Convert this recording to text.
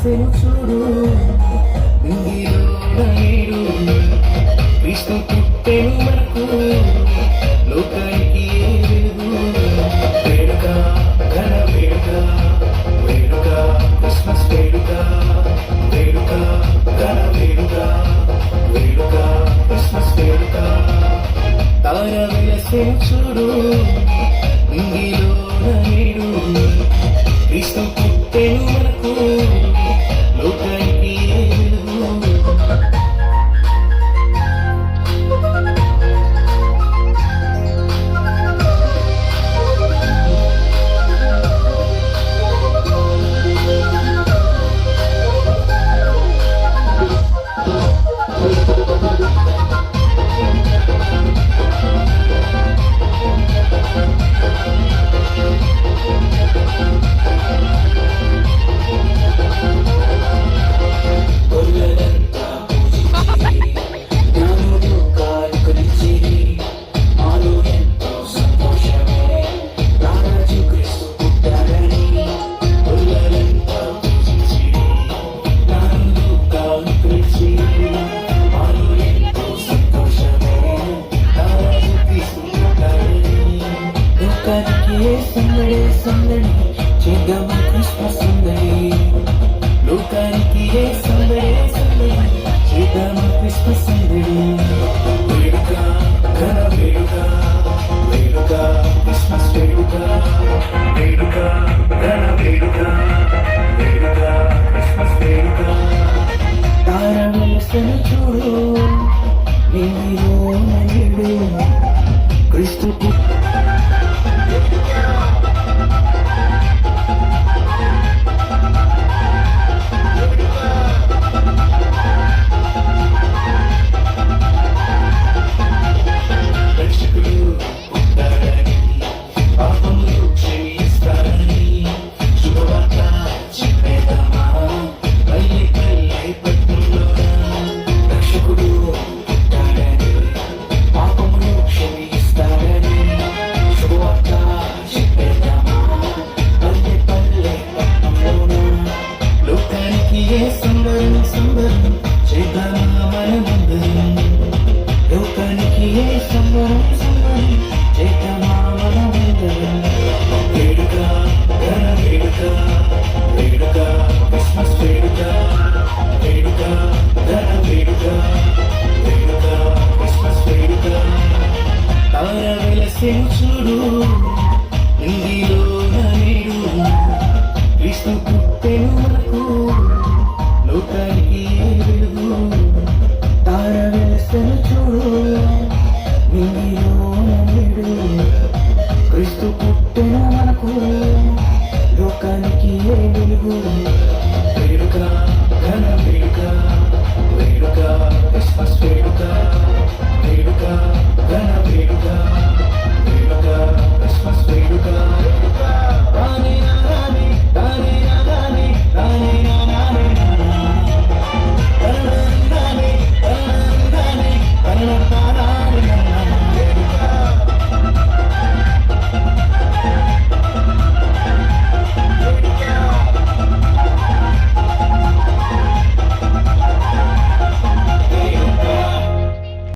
వెలసెను చూడు నింగిలోన నేడు క్రీస్తు పుట్టెను మనకు లోకానికి వెలుగు వేడుక ఘన వేడుక వేడుక క్రిస్మస్ వేడుక వేడుక ఘన వేడుక వేడుక క్రిస్మస్ వేడుక తార వెలసెను చూడు నింగిలోన నేడు క్రీస్తు పుట్టెను మనకు లోకానికి వెలుగు సందడి సందడి చేద్దాము క్రిస్మస్ సందడి లోకానికి సందడి సందడి చేద్దాము క్రిస్మస్ సందడి వేడుక ఘన వేడుక వేడుక క్రిస్మస్ వేడుక వేడుక ఘన వేడుక వేడుక క్రిస్మస్ వేడుక తార వెలసెను చూడు నీలోన నేడు క్రీస్తు చూడు ఇందులోన నేడు క్రీస్తు పుట్టెను మనకు లోకానికి వెలుగు తార వెలసెను చూడు ఇందులోన నేడు క్రీస్తు పుట్టెను మనకు లోకానికి వెలుగు వేడుక